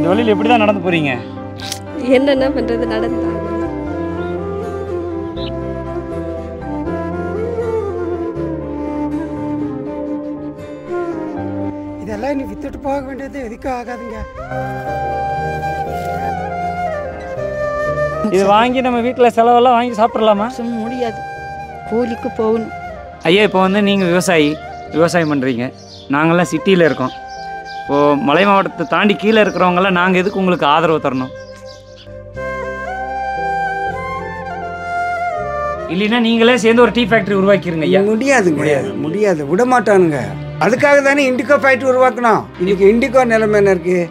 இந்த வழியில் எப்படி தான் நடந்து போகிறீங்க? என்னென்ன பண்ணுறது, நடந்தாங்க. இதெல்லாம் நீ வித்துட்டு போக வேண்டியது எதுக்கும் ஆகாதுங்க. இது வாங்கி நம்ம வீட்டில் செலவெல்லாம் வாங்கி சாப்பிட்றலாமா? முடியாது, கூலிக்கு போகணும். ஐயா, இப்போ வந்து நீங்கள் விவசாயம் பண்ணுறீங்க, நாங்கள்லாம் சிட்டியில் இருக்கோம். இப்போது மலை மாவட்டத்தை தாண்டி கீழே இருக்கிறவங்களாம் நாங்கள் எதுக்கு உங்களுக்கு ஆதரவு தரணும்? இல்லைன்னா நீங்களே சேர்ந்து ஒரு டீ ஃபேக்ட்ரி உருவாக்கிருங்க ஐயா. முடியாது, விட மாட்டானுங்க. அதுக்காக தானே இண்டிகோ ஃபேக்ட்ரி உருவாக்கணும். இன்னைக்கு இண்டிகோ நிலைமை என்ன இருக்கு?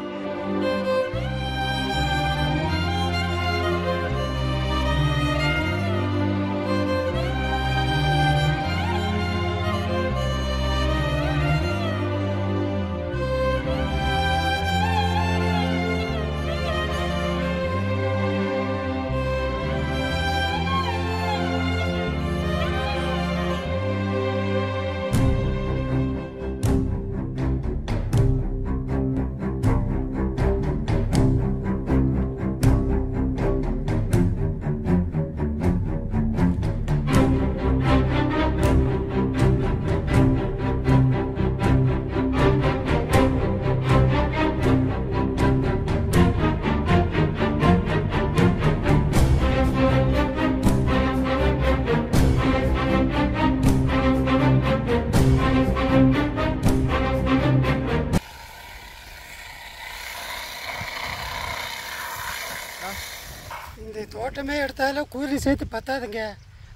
இந்த தோட்டமே எடுத்தாலும் கூலி சேர்த்து பத்தாதுங்க.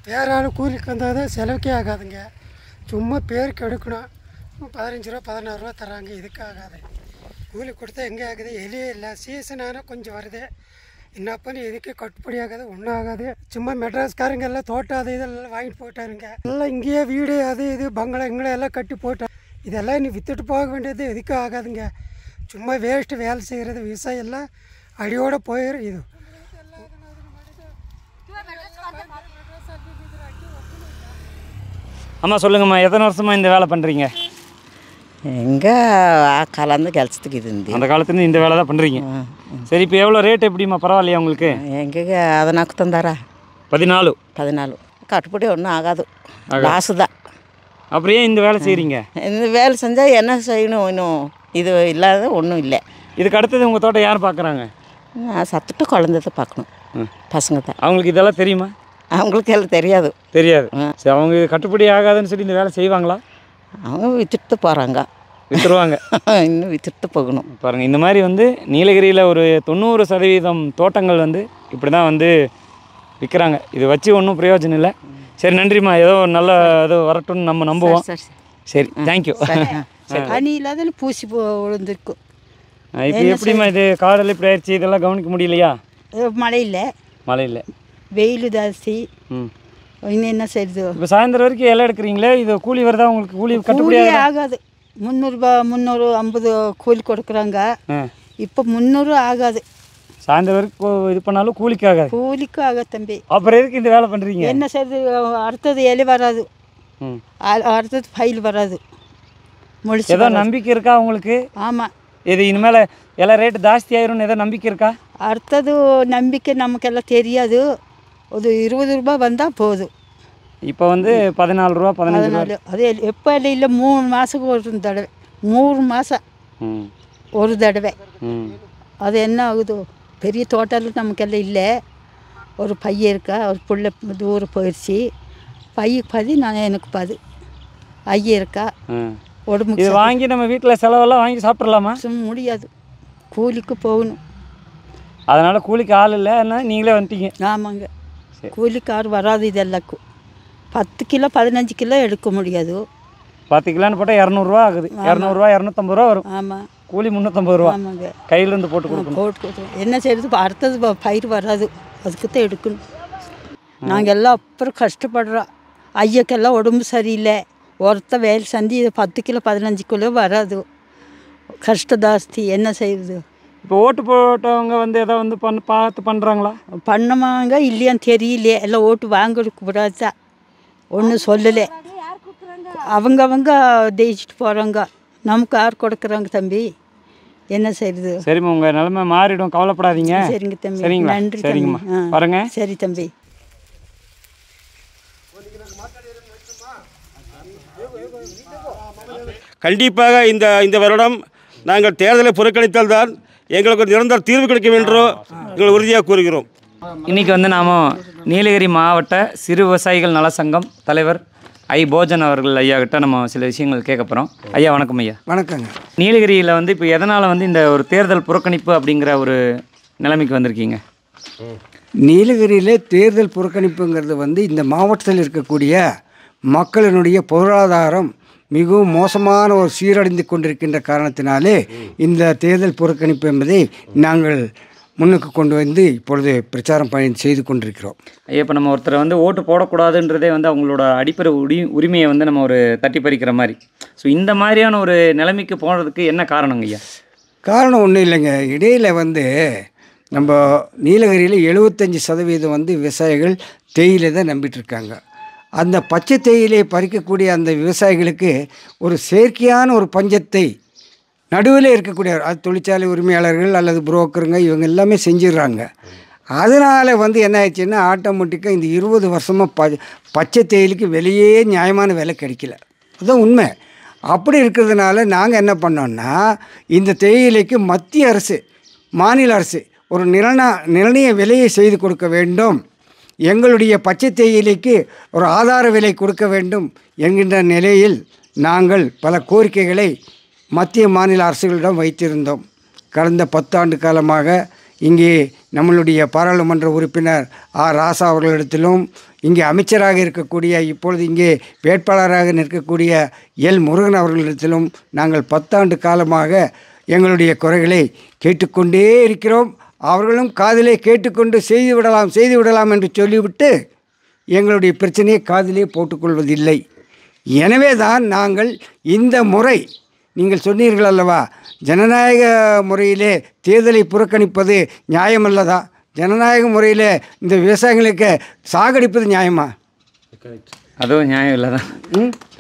வேற ஆள் கூலிக்கு வந்தால் தான் செலவுக்கே ஆகாதுங்க. சும்மா பேருக்கு எடுக்கணும். 15 ரூபா 16 ரூபா தராங்க, இதுக்கு ஆகாது. கூலி கொடுத்தா எங்கே ஆகுது? எலியே இல்லை. சீசன் ஆனால் கொஞ்சம் வருது. என்ன பண்ணி இதுக்கு கட்டுப்படி ஆகாது, ஒன்றும் ஆகாது. சும்மா மெட்ராஸ்காரங்க எல்லாம் தோட்டம் அது இதெல்லாம் வாங்கிட்டு போட்டாருங்க. எல்லாம் இங்கேயே வீடு அது இது பங்களா இங்கே எல்லாம் கட்டி போட்டாங்க. இதெல்லாம் நீ வித்துட்டு போக வேண்டியது எதுக்கும் ஆகாதுங்க. சும்மா வேஸ்ட்டு வேலை செய்கிறது. விவசாயம் எல்லாம் அடியோடு போயிடும். இது அம்மா சொல்லுங்கம்மா, எத்தனை வருஷமாக இந்த வேலை பண்ணுறீங்க? எங்கே காலந்து கழிச்சதுக்கு இது அந்த காலத்துலேருந்து இந்த வேலை தான் பண்ணுறீங்க. சரி, இப்போ எவ்வளோ ரேட் எப்படிம்மா? பரவாயில்லையா உங்களுக்கு? எங்கே அதை நாக்கு தந்தாரா 14 கட்டுப்படி ஒன்றும் ஆகாது, லாஸு தான். அப்படியே இந்த வேலை செய்கிறீங்க? இந்த வேலை செஞ்சால் என்ன செய்யணும்? இன்னும் இது இல்லாத ஒன்றும் இல்லை. இதுக்கு அடுத்தது உங்கள் தோட்டம் யார் பார்க்குறாங்க? சத்துட்டு குழந்தைத பார்க்கணும், பசங்க தான். அவங்களுக்கு இதெல்லாம் தெரியுமா? அவங்களுக்கு எல்லாம் தெரியாது. சரி, அவங்க கட்டுப்படி ஆகாதுன்னு சொல்லி இந்த வேலை செய்வாங்களா? அவங்க வித்துட்டு போகிறாங்க, விற்றுருவாங்க. இன்னும் வித்துட்டு போகணும். பாருங்கள், இந்த மாதிரி வந்து நீலகிரியில் ஒரு 90% தோட்டங்கள் வந்து இப்படி தான் வந்து விற்கிறாங்க. இது வச்சு ஒன்றும் பிரயோஜனம் இல்லை. சரி, நன்றிம்மா. ஏதோ நல்ல ஏதோ வரட்டும்னு நம்ம நம்புவோம். சரி, தேங்க்யூ. பனி இல்லாத பூசி விழுந்திருக்கும். இப்போ எப்படிம்மா இது காடெல்லாம் இப்படி ஆயிடுச்சு, இதெல்லாம் கவனிக்க முடியலையா? மழை இல்லை, வெயில் ஜாஸ்தி. இன்னும் என்ன செய்யுது? இப்போ சாயந்தரம் வரைக்கும் எல்லாம் எடுக்கிறீங்களே, இது கூலி வருதா உங்களுக்கு? கூலி கட்டுப்படி ஆகாது. 300 350 கூலி கொடுக்குறாங்க. இப்போ 300 ஆகாது. சாயந்தரம் வரைக்கும் இது பண்ணாலும் கூலிக்கு ஆகாது. கூலிக்கு ஆகாது தம்பி. அப்புறம் எதுக்கு இந்த வேலை பண்ணுறீங்க? என்ன செய்யுது? அடுத்தது இலை வராது, அடுத்தது ஃபைல் வராது. ஏதோ நம்பிக்கை இருக்கா உங்களுக்கு? ஆமாம். இது இனிமேல் எல்லாம் ரேட்டு ஜாஸ்தி ஆயிரும்னு ஏதோ நம்பிக்கை இருக்கா? அடுத்தது நம்பிக்கை நமக்கெல்லாம் தெரியாது. ஒரு 20 ரூபா வந்தால் போதும். இப்போ வந்து 14 ரூபா 15 ரூபா. அது எப்போ இல்லை 3 மாதத்துக்கு ஒரு தடவை, 3 மாதம் ஒரு தடவை. அது என்ன ஆகுது? பெரிய தோட்டம் நமக்கெல்லாம் இல்லை. ஒரு பையன் இருக்கா, ஒரு பிள்ளை தூரம் போயிடுச்சு. பையக்கு பாதி, நான் எனக்கு பாதி. ஐயா இருக்கா, உடம்புக்கு இது வாங்கி நம்ம வீட்டில் செலவெல்லாம் வாங்கி சாப்பிட்றலாமா? முடியாது, கூலிக்கு போகணும். அதனால் கூலிக்கு ஆள் இல்லை, நீங்களே வந்துட்டீங்க. ஆமாங்க, கூலிக்கு ஆள் வராது. இதெல்லாம் 10 கிலோ 15 கிலோ எடுக்க முடியாது. 10 கிலோன்னு போட்டால் 200 ஆகுது. 200 250 ரூபா வரும். ஆமாம், கூலி 350 ரூபா. ஆமாங்க, கையிலேருந்து போட்டு கொடுக்கணும். என்ன செய்யறது? அடுத்தது பயிர் வராது, அதுக்கு தான் எடுக்கணும். நாங்கள் எல்லாம் அப்புறம் கஷ்டப்படுறோம். ஐயக்கெல்லாம் உடம்பு சரியில்லை. ஒருத்த வேலை செஞ்சு இது 10 கிலோ 15 கிலோ வராது. கஷ்டம் ஜாஸ்தி, என்ன செய்யுது? இப்போ ஓட்டு போட்டவங்க வந்து எதாவது வந்து பார்த்து பண்ணுறாங்களா? பண்ணமாங்க இல்லையான்னு தெரியலையே. எல்லாம் ஓட்டு வாங்கக்கூடாது, ஒன்றும் சொல்லலை. அவங்க ஜெயிச்சுட்டு போகிறாங்க. நமக்கு யார் கொடுக்குறாங்க தம்பி? என்ன செய்யுது? சரிம்மா, உங்கள் நிலைமை மாறிடும், கவலைப்படாதீங்க. சரிங்க தம்பி. சரிங்களா? நன்றி தம்பி. சரிங்கம்மா, பாருங்க. சரி தம்பி. கண்டிப்பாக இந்த வருடம் நாங்கள் தேர்தலை புறக்கணித்தால் தான் எங்களுக்கு ஒரு நிரந்தர தீர்வு கிடைக்கும் என்றோ எங்கள் உறுதியாக கூறுகிறோம். இன்றைக்கி வந்து நாம் நீலகிரி மாவட்ட சிறு விவசாயிகள் நல சங்கம் தலைவர் ஐ போஜன் அவர்கள் ஐயா கிட்ட நம்ம சில விஷயங்கள் கேட்க போகிறோம். ஐயா வணக்கம். ஐயா வணக்கங்க. நீலகிரியில் வந்து இப்போ எதனால் வந்து இந்த ஒரு தேர்தல் புறக்கணிப்பு அப்படிங்கிற ஒரு நிலைமைக்கு வந்திருக்கீங்க? நீலகிரியில் தேர்தல் புறக்கணிப்புங்கிறது வந்து இந்த மாவட்டத்தில் இருக்கக்கூடிய மக்களினுடைய பொருளாதாரம் மிகவும் மோசமான ஒரு சீரடைந்து கொண்டிருக்கின்ற காரணத்தினாலே இந்த தேர்தல் புறக்கணிப்பு என்பதை நாங்கள் முன்னுக்கு கொண்டு வந்து இப்பொழுது பிரச்சாரம் பயன் செய்து கொண்டிருக்கிறோம். ஐயா, இப்போ நம்ம ஒருத்தரை வந்து ஓட்டு போடக்கூடாதுன்றதே வந்து அவங்களோட அடிப்படை உரிமையை வந்து நம்ம ஒரு தட்டி பறிக்கிற மாதிரி. ஸோ இந்த மாதிரியான ஒரு நிலைமைக்கு போனதுக்கு என்ன காரணங்க ஐயா? காரணம் ஒன்றும் இல்லைங்க. இடையில் வந்து நம்ம நீலகிரியில் 75% வந்து விவசாயிகள் தேயிலை தான் நம்பிட்டுருக்காங்க. அந்த பச்சை தேயிலை பறிக்கக்கூடிய அந்த விவசாயிகளுக்கு ஒரு செயற்கையான ஒரு பஞ்சத்தை நடுவில் இருக்கக்கூடிய அது தொழிற்சாலை உரிமையாளர்கள் அல்லது புரோக்கருங்க இவங்க எல்லாமே செஞ்சிடுறாங்க. அதனால் வந்து என்ன ஆயிடுச்சுன்னா ஆட்டோமேட்டிக்காக இந்த 20 வருஷமாக பச்சை தேயிலைக்கு வெளியே நியாயமான விலை கிடைக்கல. அதுதான் உண்மை. அப்படி இருக்கிறதுனால நாங்கள் என்ன பண்ணோன்னா இந்த தேயிலைக்கு மத்திய அரசு மாநில அரசு ஒரு நிர்ணய விலையை செய்து கொடுக்க வேண்டும், எங்களுடைய பச்சை தேயிலைக்கு ஒரு ஆதார விலை கொடுக்க வேண்டும் என்கின்ற நிலையில் நாங்கள் பல கோரிக்கைகளை மத்திய மாநில அரசுகளிடம் வைத்திருந்தோம். கடந்த 10 ஆண்டு காலமாக இங்கே நம்மளுடைய பாராளுமன்ற உறுப்பினர் ராசா அவர்களிடத்திலும், இங்கே அமைச்சராக இருக்கக்கூடிய இப்பொழுது இங்கே வேட்பாளராக நிற்கக்கூடிய முருகன் அவர்களிடத்திலும் நாங்கள் 10 ஆண்டு காலமாக எங்களுடைய குறைகளை கேட்டுக்கொண்டே இருக்கிறோம். அவர்களும் காதிலே கேட்டுக்கொண்டு செய்து விடலாம் என்று சொல்லிவிட்டு எங்களுடைய பிரச்சனையை காதிலே போட்டுக்கொள்வதில்லை. எனவே தான் நாங்கள் இந்த முறை நீங்கள் சொன்னீர்கள் அல்லவா, ஜனநாயக முறையிலே தேர்தலை புறக்கணிப்பது நியாயமல்லதா? ஜனநாயக முறையில் இந்த விவசாயிகளுக்கு சாகடிப்பது நியாயமா? அதுவும் நியாயம் இல்லை தான்.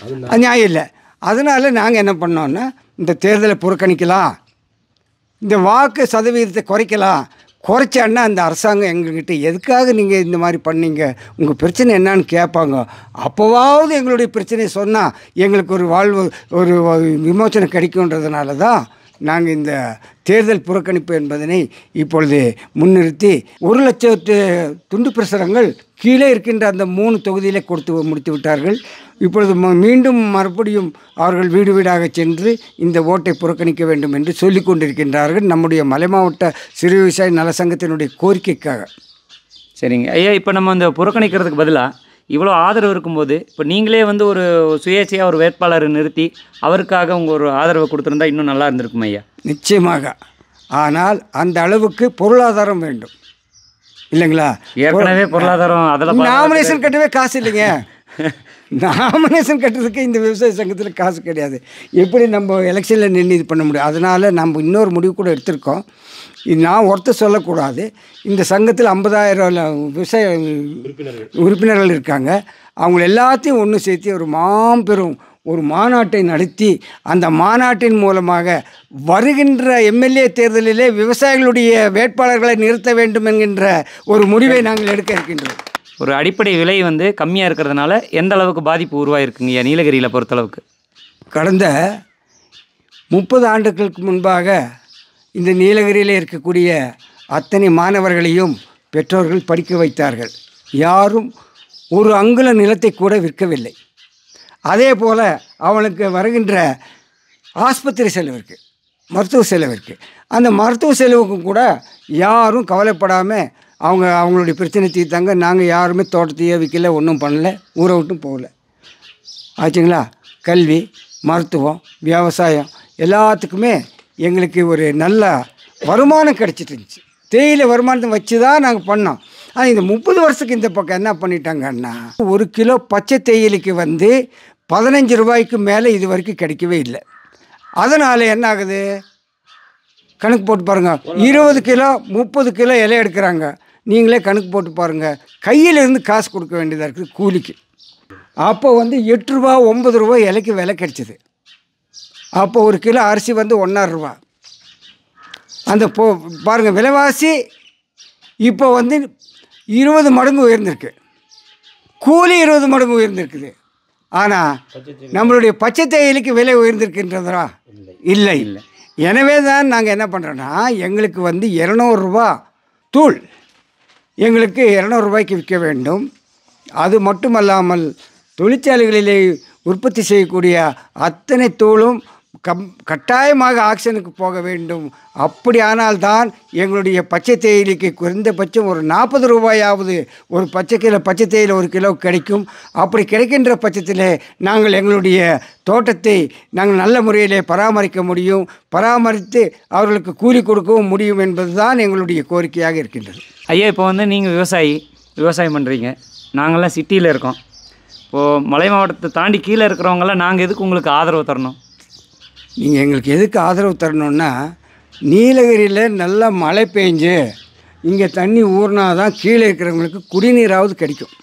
அது நியாயம் இல்லை. அதனால் நாங்கள் என்ன பண்ணோன்னா இந்த தேர்தலை புறக்கணிக்கலாம், இந்த வாக்கு சதவீதத்தை குறைச்சான்னா அந்த அரசாங்கம் எங்ககிட்ட எதுக்காக நீங்கள் இந்த மாதிரி பண்ணீங்க, உங்கள் பிரச்சனை என்னான்னு கேட்பாங்க. அப்போவாவது எங்களுடைய பிரச்சனையை சொன்னால் எங்களுக்கு ஒரு வாழ்வு ஒரு விமோசனம் கிடைக்குன்றதுனால தான் நாங்கள் இந்த தேர்தல் புறக்கணிப்பு என்பதனை இப்பொழுது முன்னிறுத்தி 1 லட்சம் துண்டு பிரசுரங்கள் கீழே இருக்கின்ற அந்த 3 தொகுதியிலே கொடுத்து முடித்து விட்டார்கள். இப்பொழுது மீண்டும் மறுபடியும் அவர்கள் வீடு வீடாக சென்று இந்த ஓட்டை புறக்கணிக்க வேண்டும் என்று சொல்லி கொண்டிருக்கின்றார்கள் நம்முடைய மலை மாவட்ட சிறு விவசாய நல சங்கத்தினுடைய கோரிக்கைக்காக. சரிங்க ஐயா, இப்போ நம்ம அந்த புறக்கணிக்கிறதுக்கு பதிலாக இவ்வளோ ஆதரவு இருக்கும்போது இப்போ நீங்களே வந்து ஒரு சுயேட்சையாக ஒரு வேட்பாளரை நிறுத்தி அவருக்காக உங்கள் ஒரு ஆதரவை கொடுத்துருந்தா இன்னும் நல்லா இருந்திருக்கும் ஐயா. நிச்சயமாக. ஆனால் அந்த அளவுக்கு பொருளாதாரம் வேண்டும் இல்லைங்களா? ஏற்கனவே பொருளாதாரம் அதில் நாமினேஷன் கட்டவே காசு இல்லைங்க. நாமினேஷன் கட்டுறதுக்கு இந்த விவசாய சங்கத்தில் காசு கிடையாது. எப்படி நம்ம எலெக்ஷனில் நின்று இது பண்ண முடியும்? அதனால் நம்ம இன்னொரு முடிவு கூட எடுத்திருக்கோம். இது நான் ஒருத்தர் சொல்லக்கூடாது. இந்த சங்கத்தில் 50,000 விவசாய உறுப்பினர்கள் இருக்காங்க. அவங்க எல்லாத்தையும் ஒன்று சேர்த்து ஒரு மாபெரும் ஒரு மாநாட்டை நடத்தி அந்த மாநாட்டின் மூலமாக வருகின்ற எம்எல்ஏ தேர்தலிலே விவசாயிகளுடைய வேட்பாளர்களை நிறுத்த வேண்டும் என்கின்ற ஒரு முடிவை நாங்கள் எடுக்க இருக்கின்றோம். ஒரு அடிப்படை விலை வந்து கம்மியாக இருக்கிறதுனால எந்த அளவுக்கு பாதிப்பு உருவாயிருக்குங்க நீலகிரியில் பொறுத்தளவுக்கு? கடந்த 30 ஆண்டுகளுக்கு முன்பாக இந்த நீலகிரியில் இருக்கக்கூடிய அத்தனை மாணவர்களையும் பெற்றோர்கள் படிக்க வைத்தார்கள். யாரும் ஒரு அங்குல நிலத்தை கூட விற்கவில்லை. அதே போல் அவனுக்கு வருகின்ற ஆஸ்பத்திரி செலவிற்கு, மருத்துவ செலவிற்கு, அந்த மருத்துவ செலவுக்கும் கூட யாரும் கவலைப்படாமல் அவங்களுடைய பிரச்சனை தீர்த்தாங்க. நாங்கள் யாருமே தோட்டத்தையே விற்கல, ஒன்றும் பண்ணல, ஊரை விட்டும் போகல. ஆச்சுங்களா? கல்வி, மருத்துவம், விவசாயம் எல்லாத்துக்குமே எங்களுக்கு ஒரு நல்ல வருமானம் கிடச்சிட்டு இருந்துச்சு. தேயிலை வருமானத்தை வச்சு தான் நாங்கள் பண்ணோம். ஆனால் இந்த 30 வருஷத்துக்கு இந்த பக்கம் என்ன பண்ணிட்டாங்கன்னா 1 கிலோ பச்சை தேயிலைக்கு வந்து 15 ரூபாய்க்கு மேலே இது வரைக்கும் கிடைக்கவே இல்லை. அதனால் என்ன ஆகுது? கணக்கு போட்டு பாருங்கள். 20 கிலோ 30 கிலோ இலை எடுக்கிறாங்க. நீங்களே கணக்கு போட்டு பாருங்கள். கையிலேருந்து காசு கொடுக்க வேண்டியதாக இருக்குது கூலிக்கு. அப்போ வந்து 8 ரூபா 9 ரூபா இலைக்கு விலை கிடச்சிது. அப்போ 1 கிலோ அரிசி வந்து 1.5 ரூபா. அந்த பாருங்கள் விலைவாசி இப்போ வந்து 20 மடங்கு உயர்ந்திருக்கு, கூலி 20 மடங்கு உயர்ந்திருக்குது. ஆனால் நம்மளுடைய பச்சை தேயிலைக்கு விலை உயர்ந்திருக்கின்றதா? இல்லை. எனவே தான் நாங்கள் என்ன பண்ணுறோன்னா, எங்களுக்கு வந்து 200 ரூபா தூள் எங்களுக்கு 200 ரூபாய்க்கு விற்க வேண்டும். அது மட்டுமல்லாமல் தொழிற்சாலைகளிலே உற்பத்தி செய்யக்கூடிய அத்தனை தூளும் கட்டாயமாக ஆக்ஷனுக்கு போக வேண்டும். அப்படியானால்தான் எங்களுடைய பச்சை தேயிலைக்கு குறைந்தபட்சம் ஒரு 40 ரூபாயாவது ஒரு பச்சை தேயிலை 1 கிலோ கிடைக்கும். அப்படி கிடைக்கின்ற பட்சத்தில் நாங்கள் எங்களுடைய தோட்டத்தை நாங்கள் நல்ல முறையிலே பராமரிக்க முடியும், பராமரித்து அவர்களுக்கு கூலி கொடுக்கவும் முடியும் என்பது தான் எங்களுடைய கோரிக்கையாக இருக்கின்றது. ஐயா, இப்போ வந்து நீங்கள் விவசாயம் பண்ணுறீங்க, நாங்கள்லாம் சிட்டியில் இருக்கோம். இப்போது மலை மாவட்டத்தை தாண்டி கீழே இருக்கிறவங்களாம் நாங்கள் எதுக்கு உங்களுக்கு ஆதரவு தரணும்? நீங்கள் எங்களுக்கு எதுக்கு ஆதரவு தரணுன்னா, நீலகிரியில் நல்லா மழை பெஞ்சு இங்கே தண்ணி ஊறினா தான் கீழே இருக்கிறவங்களுக்கு குடிநீராவது கிடைக்கும்.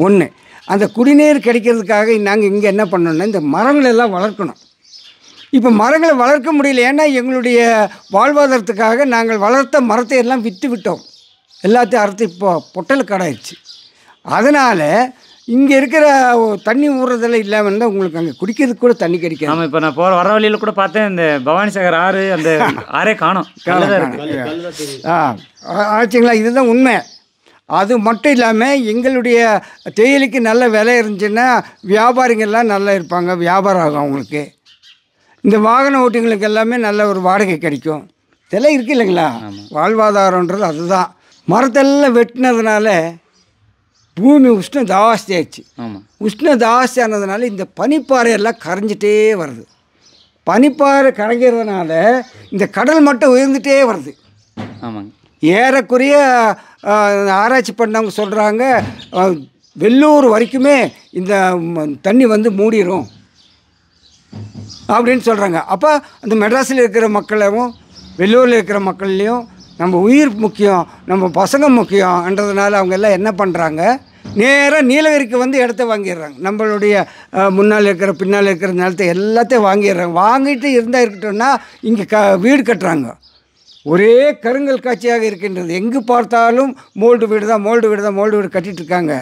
ஒன்று, அந்த குடிநீர் கிடைக்கிறதுக்காக நாங்கள் இங்கே என்ன பண்ணோன்னா, இந்த மரங்களெல்லாம் வளர்க்கணும். இப்போ மரங்களை வளர்க்க முடியல, ஏன்னா எங்களுடைய வாழ்வாதாரத்துக்காக நாங்கள் வளர்த்த மரத்தை எல்லாம் விற்று விட்டோம், எல்லாத்தையும் அறுத்து இப்போ பொட்டலுக்காடாயிடுச்சு. அதனால் இங்கே இருக்கிற தண்ணி ஊறுறதெல்லாம் இல்லாமல் இருந்தால் உங்களுக்கு அங்கே குடிக்கிறதுக்கு கூட தண்ணி கிடைக்காது. ஆமாம், இப்போ நான் வர வழியில் கூட பார்த்தேன், இந்த பவானி சாகர் ஆறு, அந்த ஆறே காணோம். ஆச்சுங்களா, இதுதான் உண்மை. அது மட்டும் இல்லாமல் எங்களுடைய தேயிலைக்கு நல்ல விலை இருந்துச்சுன்னா வியாபாரிங்கள்லாம் நல்லா இருப்பாங்க, வியாபாரம் ஆகும் அவங்களுக்கு. இந்த வாகன ஓட்டிங்களுக்கு எல்லாமே நல்ல ஒரு வாடகை கிடைக்கும். இதெல்லாம் இருக்குது இல்லைங்களா, வாழ்வாதாரன்றது அதுதான். மரத்தெல்லாம் வெட்டினதுனால பூமி உஷ்ணம் ஜாஸ்தி ஆயிடுச்சு. உஷ்ணம் ஜாஸ்தி ஆனதுனால இந்த பனிப்பாறையெல்லாம் கரைஞ்சிட்டே வருது. பனிப்பாறை கரைக்கிறதுனால இந்த கடல் மட்டம் உயர்ந்துகிட்டே வருது. ஆமாங்க. ஏறக்குறைய ஆராய்ச்சி பண்ணவங்க சொல்கிறாங்க, வெள்ளூர் வரைக்குமே இந்த தண்ணி வந்து மூடிடும் அப்படின்னு சொல்கிறாங்க. அப்போ அந்த மெட்ராஸில் இருக்கிற மக்களும் வெள்ளூரில் இருக்கிற மக்கள்லேயும் நம்ம உயிர் முக்கியம், நம்ம பசங்க முக்கியம்ன்றதுனால அவங்க எல்லாம் என்ன பண்ணுறாங்க, நேராக நீலகிரிக்கு வந்து இடத்த வாங்கிடுறாங்க. நம்மளுடைய முன்னால் இருக்கிற பின்னால் இருக்கிற நிலத்தை எல்லாத்தையும் வாங்கிடுறாங்க. வாங்கிட்டு இருந்தால் இருக்கட்டும்னா இங்கே வீடு கட்டுறாங்க. ஒரே கருங்கல் காட்சியாக இருக்கின்றது. எங்கு பார்த்தாலும் மோல்டு வீடு கட்டிகிட்ருக்காங்க.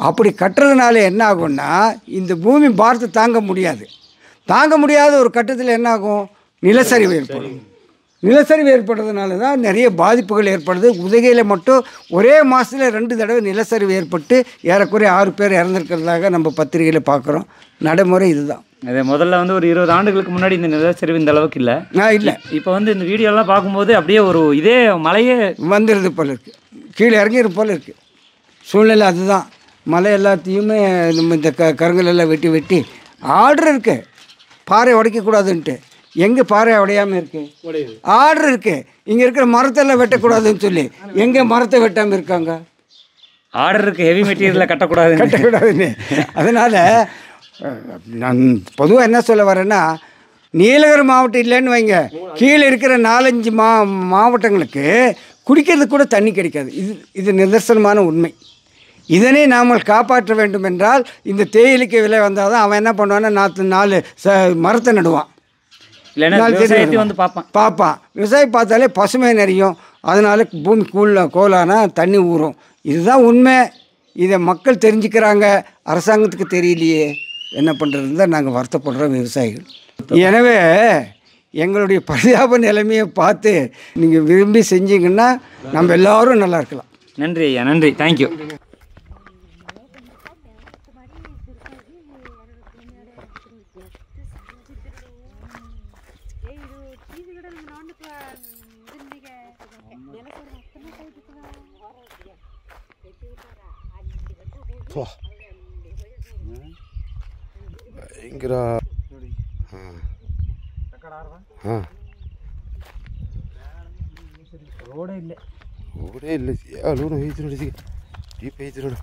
அப்படி கட்டுறதுனால என்ன ஆகும்னா, இந்த பூமி பாரத்தை தாங்க முடியாத ஒரு கட்டத்தில் என்ன ஆகும், நிலச்சரிவு ஏற்படும். நிலச்சரிவு ஏற்படுறதுனால தான் நிறைய பாதிப்புகள் ஏற்படுது. உதகையில் மட்டும் ஒரே மாதத்தில் 2 தடவை நிலச்சரிவு ஏற்பட்டு ஏறக்குறைய 6 பேர் இறந்துருக்கிறதாக நம்ம பத்திரிகையில் பார்க்குறோம். நடைமுறை இதுதான். அது முதல்ல வந்து ஒரு 20 ஆண்டுகளுக்கு முன்னாடி இந்த நிலச்சரிவு இந்த அளவுக்கு இல்லை. இல்லை, இப்போ வந்து இந்த வீடியோலாம் பார்க்கும்போது அப்படியே ஒரு இதே மலையே வந்துடுது போல் இருக்குது, கீழே இறங்கிடு போல் இருக்குது சூழ்நிலை. அதுதான் மலை எல்லாத்தையுமே நம்ம இந்த கருங்கல் எல்லாம் வெட்டி ஆர்டர் இருக்குது, பாறை உடைக்கக்கூடாதுன்ட்டு. எங்கே பாறை உடையாமல் இருக்குது, ஆர்டர் இருக்குது. இங்கே இருக்கிற மரத்தெல்லாம் வெட்டக்கூடாதுன்னு சொல்லி எங்கே மரத்தை வெட்டாமல் இருக்காங்க, ஆர்டர் இருக்குது. ஹெவி மெட்டீரியலில் கட்டக்கூடாதுன்னு. அதனால் நான் பொதுவாக என்ன சொல்ல வரேன்னா, நீலகிரி மாவட்டம் இல்லைன்னு வைங்க, கீழே இருக்கிற 4-5 மாவட்டங்களுக்கு குடிக்கிறதுக்கு கூட தண்ணி கிடைக்காது. இது நிதர்சனமான உண்மை. இதனை நாம் காப்பாற்ற வேண்டும் என்றால் இந்த தேயிலைக்கு விலை வந்தால் தான் அவன் என்ன பண்ணுவான்னா 4 மரத்தை நடுவான். வந்து பார்ப்பான். விவசாயம் பார்த்தாலே பசுமை நிறையும். அதனால பூமி கோலானா தண்ணி ஊறும். இதுதான் உண்மை. இதை மக்கள் தெரிஞ்சுக்கிறாங்க, அரசாங்கத்துக்கு தெரியலையே, என்ன பண்ணுறதுன்னு தான் நாங்கள் வருத்தப்படுறோம் விவசாயிகள். எனவே எங்களுடைய பரிதாப நிலைமையை பார்த்து நீங்கள் விரும்பி செஞ்சீங்கன்னா நம்ம எல்லோரும் நல்லா இருக்கலாம். நன்றி ஐயா, நன்றி, தேங்க்யூ. ಭಯಂಕರ ರೋಡೇ ಇಲ್ಲ ಲೋನು ಐತಿ ನೋಡಿ, ಡೀಪ್ ಐತಿ ನೋಡು.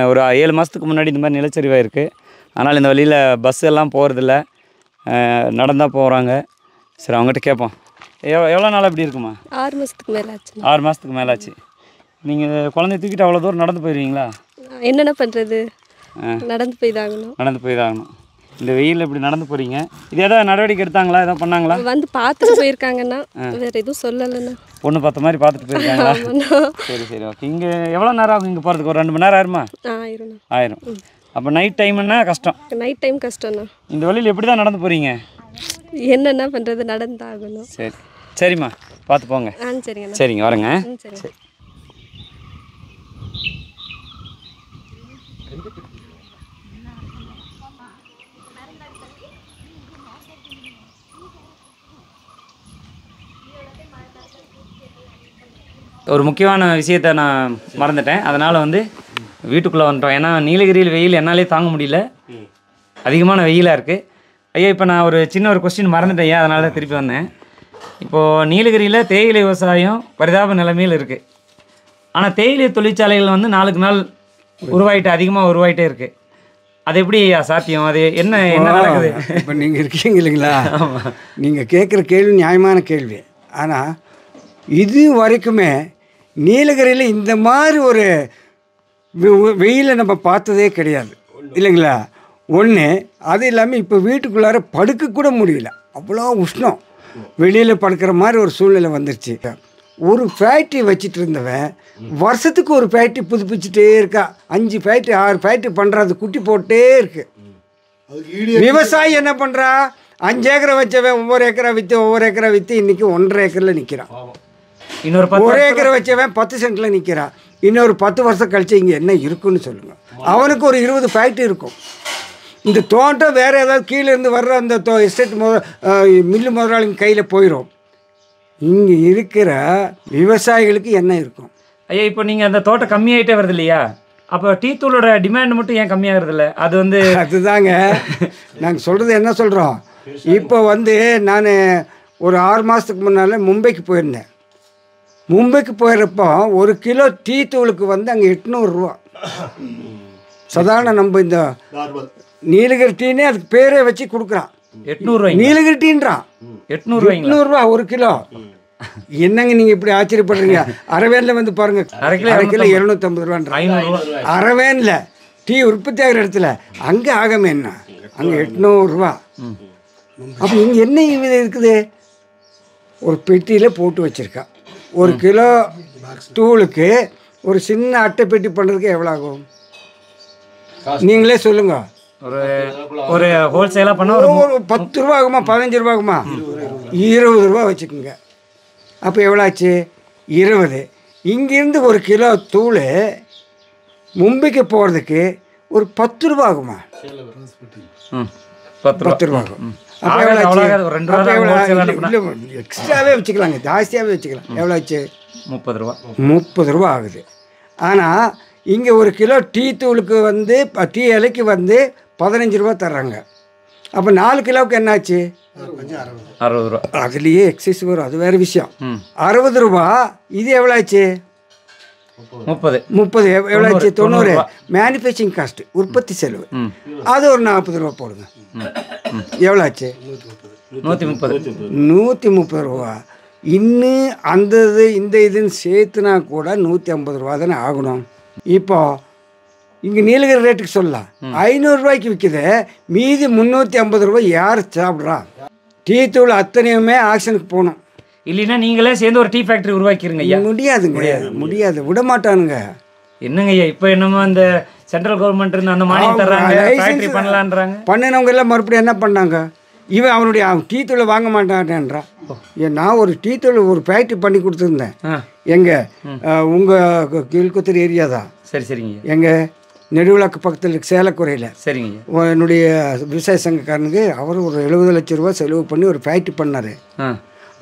ஒரு 7 மாதத்துக்கு முன்னாடி இந்த மாதிரி நிலச்சரிவாக இருக்குது. ஆனால் இந்த வழியில் பஸ் எல்லாம் போகிறதில்ல, நடந்தால் போகிறாங்க. சரி அவங்ககிட்ட கேட்போம். எவ்வளோ நாள் இப்படி இருக்குமா? 6 மாதத்துக்கு மேலே ஆச்சு. 6 மாதத்துக்கு மேலே ஆச்சு. நீங்கள் குழந்தைய தூக்கிட்டு அவ்வளோ தூரம் நடந்து போயிடுவீங்களா? என்னென்ன பண்ணுறது, நடந்து போய் தாகணும். நடந்து போய் தாகணும். இந்த வெயிலில் இப்படி நடந்து போகிறீங்க. இது எதாவது நடவடிக்கை எடுத்தாங்களா, எதாவது பண்ணாங்களா? வந்து பார்த்துட்டு போயிருக்காங்கண்ணா, வேறு எதுவும் சொல்லலைண்ணா. பொண்ணு பார்த்த மாதிரி பார்த்துட்டு போயிருக்காங்களா? சரி சரி ஓகே. இங்கே எவ்வளோ நேரம் ஆகும் இங்கே போகிறதுக்கு? ஒரு 2 மணி நேரம் ஆயிருமா? ஆயிரும். அப்போ நைட் டைம்னா கஷ்டம். நைட் டைம் கஷ்டம்ண்ணா. இந்த வழியில் எப்படி தான் நடந்து போகிறீங்க? என்னென்ன பண்ணுறது, நடந்தாகணும். சரி சரிம்மா, பார்த்து போங்க. சரிங்கண்ணா. சரிங்க, வரேங்க. சரி. ஒரு முக்கியமான விஷயத்தை நான் மறந்துட்டேன். அதனால் வந்து வீட்டுக்குள்ளே வந்துட்டோம். ஏன்னா நீலகிரியில் வெயில் என்னாலே தாங்க முடியல, அதிகமான வெயிலாக இருக்குது. ஐயா இப்போ நான் ஒரு சின்ன ஒரு கொஸ்டின் மறந்துட்டேன், ஐயா, அதனால தான் திருப்பி வந்தேன். இப்போது நீலகிரியில் தேயிலை விவசாயம் பரிதாப நிலைமையில் இருக்குது. ஆனால் தேயிலை தொழிற்சாலைகள் வந்து நாளுக்கு நாள் அதிகமாக உருவாகிட்டே இருக்குது. அது எப்படி சாத்தியம்? அது என்ன நடக்குது? இப்போ நீங்கள் இருக்கீங்க இல்லைங்களா, நீங்கள் கேட்குற கேள்வி நியாயமான கேள்வி. ஆனால் இது வரைக்குமே நீலகிரியில் இந்த மாதிரி ஒரு வெயிலை நம்ம பார்த்ததே கிடையாது இல்லைங்களா. ஒன்று அது இல்லாமல் இப்போ வீட்டுக்குள்ளார படுக்கக்கூட முடியல, அவ்வளோ உஷ்ணம். வெளியில் படுக்கிற மாதிரி ஒரு சூழ்நிலை வந்துருச்சு. ஒரு ஃபேக்ட்ரி வச்சுட்டு இருந்தவன் வருஷத்துக்கு ஒரு ஃபேக்ட்ரி புதுப்பிச்சுட்டே இருக்கா. 5 ஃபேக்ட்ரி 6 ஃபேக்ட்ரி பண்ணுறது, குட்டி போட்டே இருக்கு. விவசாயி என்ன பண்ணுறா, 5 ஏக்கரை வச்சவன் ஒவ்வொரு ஏக்கரா விற்று இன்றைக்கி 1.5 ஏக்கரில் நிற்கிறான். இன்னொரு 1 ஏக்கரை வச்சவன் 10 சென்ட்டில் நிற்கிறான். இன்னொரு 10 வருஷம் கழிச்சு இங்கே என்ன இருக்குன்னு சொல்லுங்கள். அவனுக்கு ஒரு 20 ஃபேக்ட்ரி இருக்கும். இந்த தோட்டம் வேறு ஏதாவது கீழே இருந்து வர்ற அந்த எஸ்டேட் மில்லு முதலாளிங்க கையில் போயிடும். இங்கே இருக்கிற விவசாயிகளுக்கு என்ன இருக்கும்? ஐயா இப்போ நீங்கள் அந்த தோட்டம் கம்மியாகிட்டே வருது இல்லையா, அப்போ டீ தூளோட டிமாண்ட் மட்டும் ஏன் கம்மியாகிறது இல்லை? அது வந்து அதுதாங்க நாங்கள் சொல்கிறது. என்ன சொல்கிறோம், இப்போ வந்து நான் ஒரு 6 மாதத்துக்கு முன்னால் மும்பைக்கு போயிருந்தேன். மும்பைக்கு போயிடுறப்போ 1 கிலோ டீ தூளுக்கு வந்து அங்கே 800 ரூபா. சாதாரண நம்ம இந்த நீலகிரி டீனே அதுக்கு பேரே வச்சு கொடுக்குறான். 800 நீலகிரி டீன்றான். 800 ரூபா 1 கிலோ. என்னங்க நீங்கள் இப்படி ஆச்சரியப்படுறீங்க? அரவேனில் வந்து பாருங்கள், அரை கிலோ 250 ரூபான்ற. அரவேனில் டீ உற்பத்தி ஆகிற இடத்துல அங்கே ஆகமே என்ன, அங்கே 800 ரூபா. அப்போ இங்கே என்ன இருக்குது? ஒரு பெட்டியில் போட்டு வச்சுருக்கா. 1 கிலோ தூளுக்கு ஒரு சின்ன அட்டை பெட்டி பண்ணுறதுக்கு எவ்வளோ ஆகும் நீங்களே சொல்லுங்க. ஒரு ஹோல்சேலாக பண்ண ஒரு 10 ரூபா ஆகுமா, 15 ரூபா ஆகுமா, 20 ரூபா வச்சுக்கோங்க. அப்போ எவ்வளோ ஆச்சு? 20. இங்கேருந்து 1 கிலோ தூள் மும்பைக்கு போகிறதுக்கு ஒரு 10 ரூபா ஆகுமா? 10 ரூபா ஆகும். அப்போ எவ்வளோ எக்ஸ்ட்ராவே வச்சுக்கலாங்க, ஜாஸ்தியாகவே வச்சுக்கலாம். எவ்வளோ ஆச்சு? 30 ரூபா. 30 ரூபா ஆகுது. ஆனால் இங்கே 1 கிலோ டீ தூளுக்கு வந்து டீ இலைக்கு வந்து 15 ரூபா தர்றாங்க. அப்போ 4 கிலோவுக்கு என்னாச்சு? 60 ரூபா. அதுலேயே எக்ஸைஸ் வரும், அது வேறு விஷயம். 60 ரூபா. இது எவ்வளோ ஆச்சு? 30. எவ்வளோ ஆச்சு? 90. மேனுஃபேக்சரிங் காஸ்ட், உற்பத்தி செலவு, அது ஒரு 40 ரூபா போடுங்க. எவ்வளோ ஆச்சு? 130 ரூபா. இன்னும் அந்த இந்த இதுன்னு சேர்த்துனா கூட 150 ரூபா தானே ஆகணும். இப்போ இங்கே நீலகிரி ரேட்டுக்கு சொல்லலாம் 500 ரூபாய்க்கு விற்கிது, மீதி 350 ரூபாய் யார் சாப்பிட்றா? டீ தூள் அத்தனையுமே ஆக்ஷனுக்கு போகணும். இல்லைன்னா நீங்களே சேர்ந்து ஒரு டீ ஃபேக்ட்ரி உருவாக்கிருங்க ஐயா. முடியாதுங்க, முடியாது, விட மாட்டானுங்க. என்னங்க ஐயா இப்போ என்னமோ அந்த சென்ட்ரல் கவர்மெண்ட் இருந்து அந்த மானியம் தர்றாங்க, ஃபேக்ட்ரி பண்ணலான்றாங்க. பண்ணினவங்க எல்லாம் மறுபடியும் என்ன பண்ணாங்க? இவன் அவனுடைய டீ தூளை வாங்க மாட்டான்றான். நான் ஒரு டீ தூள் ஒரு ஃபேக்ட்ரி பண்ணி கொடுத்துருந்தேன். எங்கே உங்கள் கீழ்குத்தூர் ஏரியா தான். சரி சரிங்க. எங்கள் நெடுவிளக்கு பக்கத்தில் இருக்கு, சேலக்குறையில். சரிங்க. என்னுடைய விவசாய சங்கக்காரனுக்கு அவர் ஒரு 70 லட்சம் ரூபா செலவு பண்ணி ஒரு ஃபேக்ட்ரி பண்ணார்.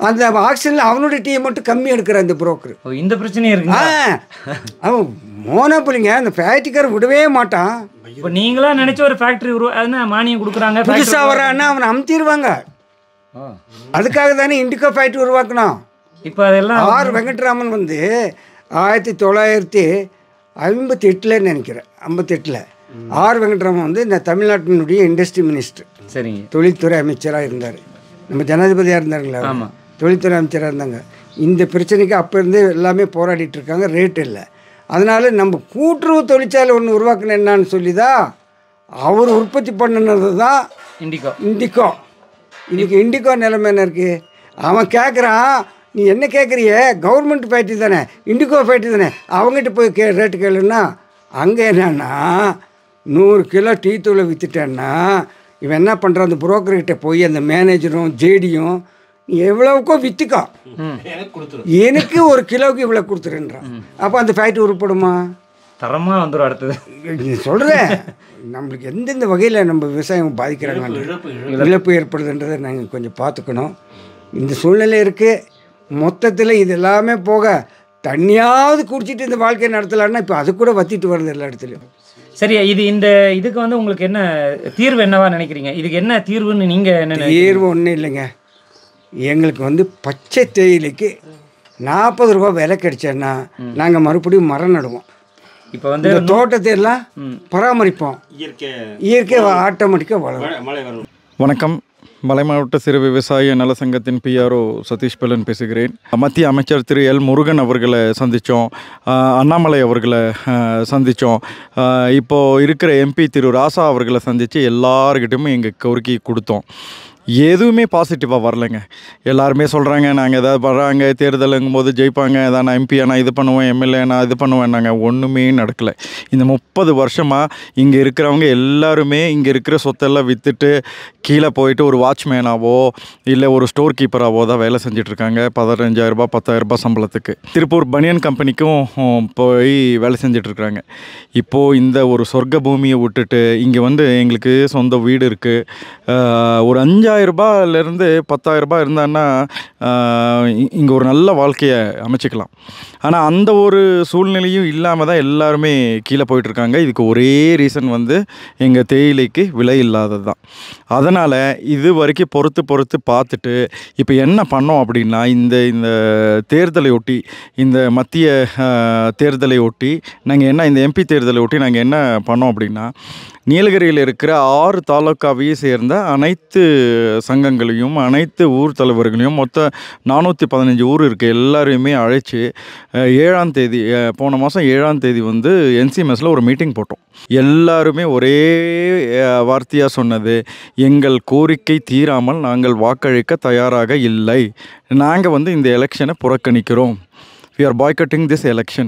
அந்த ஆக்ஷனில் அவனுடைய டீயை மட்டும் கம்மி எடுக்கிறான் இந்த புரோக்கர். இந்த பிரச்சனையும் இருக்கு. அவன் மோனோபொலிங்க, அந்த ஃபேக்ட்ரிக்காரன் விடவே மாட்டான். இப்போ நீங்களா நினச்ச ஒரு ஃபேக்ட்ரி மானியம் கொடுக்குறாங்க, புதுசாக வரான்னா அவனை அமுத்திடுவாங்க. அதுக்காக தானே இண்டிகோ ஃபேக்ட்ரி உருவாக்கணும். இப்போ அதெல்லாம் ஆர் வெங்கட்ராமன் வந்து 1900 58 நினைக்கிறேன், 58. ஆர் வெங்கட்ராமன் வந்து இந்த தமிழ்நாட்டினுடைய இண்டஸ்ட்ரி மினிஸ்டர், சரிங்க. தொழில்துறை அமைச்சராக இருந்தார். நம்ம ஜனாதிபதியாக இருந்தாருங்களா, ஆமாம், தொழில்துறை அமைச்சராக இருந்தாங்க. இந்த பிரச்சனைக்கு அப்போ இருந்தே எல்லாமே போராடிட்டு இருக்காங்க, ரேட் இல்லை. அதனால் நம்ம கூட்டுறவு தொழிற்சாலை ஒன்று உருவாக்கணும் என்னான்னு சொல்லி தான் அவர் உற்பத்தி பண்ணினது தான் இண்டிகோ. இன்றைக்கி இண்டிகோ நிலைமை என்ன இருக்குது? அவன் கேட்குறான், நீ என்ன கேட்குறிய, கவர்மெண்ட் ஃபேக்ட்ரி தானே, இண்டிகோ ஃபேக்ட்ரி தானே, அவங்ககிட்ட போய் ரேட்டு கேளுன்னா அங்கே என்னன்னா 100 கிலோ டீ தூளை விற்றுட்டேன்னா இவன் என்ன பண்ணுறான், அந்த புரோக்கர்கிட்ட போய் அந்த மேனேஜரும் ஜேடியும் நீ எவ்வளவுக்கோ விற்றுக்கோ, எனக்கு 1 கிலோவுக்கு இவ்வளோ கொடுத்துருன்றான். அப்போ அந்த ஃபேக்ட்ரி உருப்படுமா? தரமாக வந்துடும். அடுத்தது நீ சொல்கிறேன், நம்மளுக்கு எந்தெந்த வகையில் நம்ம விவசாயம் பாதிக்கிறாங்க, இழப்பு ஏற்படுதுன்றதை நாங்கள் கொஞ்சம் பார்த்துக்கணும். இந்த சூழ்நிலை இருக்குது. மொத்தத்தில் இது எல்லாமே போக தண்ணியாவது குடிச்சிட்டு இந்த வாழ்க்கையை நடத்தலான்னா இப்போ அது கூட வத்திட்டு வருது எல்லா இடத்துலையும். சரி, இதுக்கு வந்து உங்களுக்கு என்ன தீர்வு என்னவா நினைக்கிறீங்க? இதுக்கு என்ன தீர்வுன்னு நீங்கள் என்ன? தீர்வு ஒன்றும் இல்லைங்க. எங்களுக்கு வந்து பச்சை தேயிலைக்கு 40 ரூபா விலை கிடைச்சேன்னா நாங்கள் மறுபடியும் மரம் நடுவோம். இப்போ வந்து இந்த தோட்டத்தை எல்லாம் பராமரிப்போம், இயற்கை ஆட்டோமேட்டிக்காக வளரும். வணக்கம். மலை மாவட்ட சிறு விவசாய நல சங்கத்தின் பிஆர்ஓ சதீஷ் பலன் பேசுகிறேன். மத்திய அமைச்சர் திரு எல் முருகன் அவர்களை சந்தித்தோம், அண்ணாமலை அவர்களை சந்தித்தோம், இப்போது இருக்கிற எம்பி திரு ராசா அவர்களை சந்தித்து எல்லாருக்கிட்டையுமே எங்கள் கோரிக்கை கொடுத்தோம். எதுவுமே பாசிட்டிவாக வரலைங்க. எல்லாருமே சொல்கிறாங்க நாங்கள் எதாவது வர்றாங்க, தேர்தலுங்கும் போது ஜெயிப்பாங்க, எதாவது நான் எம்பி நான் இது பண்ணுவேன், எம்எல்ஏ நான் இது பண்ணுவேன். நாங்கள் ஒன்றுமே நடக்கலை. இந்த 30 வருஷமாக இங்கே இருக்கிறவங்க எல்லாருமே இங்கே இருக்கிற சொத்தெல்லாம் விற்றுட்டு கீழே போயிட்டு ஒரு வாட்ச்மேனாவோ இல்லை ஒரு ஸ்டோர் கீப்பராகவோ தான் வேலை செஞ்சிட்ருக்காங்க. 15,000 10,000 சம்பளத்துக்கு திருப்பூர் பனியன் கம்பெனிக்கும் போய் வேலை செஞ்சிட்ருக்காங்க. இப்போது இந்த ஒரு சொர்க்க பூமியை விட்டுட்டு இங்கே வந்து எங்களுக்கு சொந்த வீடு இருக்குது, ஒரு 5,000 10,000 இருந்தான்னா இங்கே ஒரு நல்ல வாழ்க்கையை அமைச்சிக்கலாம். ஆனால் அந்த ஒரு சூழ்நிலையும் இல்லாமல் தான் எல்லாருமே கீழே போயிட்டுருக்காங்க. இதுக்கு ஒரே ரீசன் வந்து எங்கள் தேயிலைக்கு விலை இல்லாதது தான். அதனால் இது வரைக்கும் பொறுத்து பார்த்துட்டு இப்போ என்ன பண்ணோம் அப்படின்னா, இந்த தேர்தலை ஒட்டி, இந்த மத்திய தேர்தலை ஒட்டி நாங்கள் என்ன, இந்த எம்பி தேர்தலை ஒட்டி நாங்கள் என்ன பண்ணோம் அப்படின்னா, நீலகிரியில் இருக்கிற 6 தாலுக்காவையும் சேர்ந்த அனைத்து சங்கங்களையும் அனைத்து ஊர் தலைவர்களையும் மொத்தம் 415 ஊர் இருக்குது எல்லாரையுமே அழைச்சி 7ஆம் தேதி, போன மாதம் 7ஆம் தேதி வந்து என்சிஎம்எஸில் ஒரு மீட்டிங் போட்டோம். எல்லாருமே ஒரே வார்த்தையாக சொன்னது, எங்கள் கோரிக்கை தீராமல் நாங்கள் வாக்களிக்க தயாராக இல்லை, நாங்கள் வந்து இந்த எலெக்ஷனை புறக்கணிக்கிறோம், we are boycotting this election.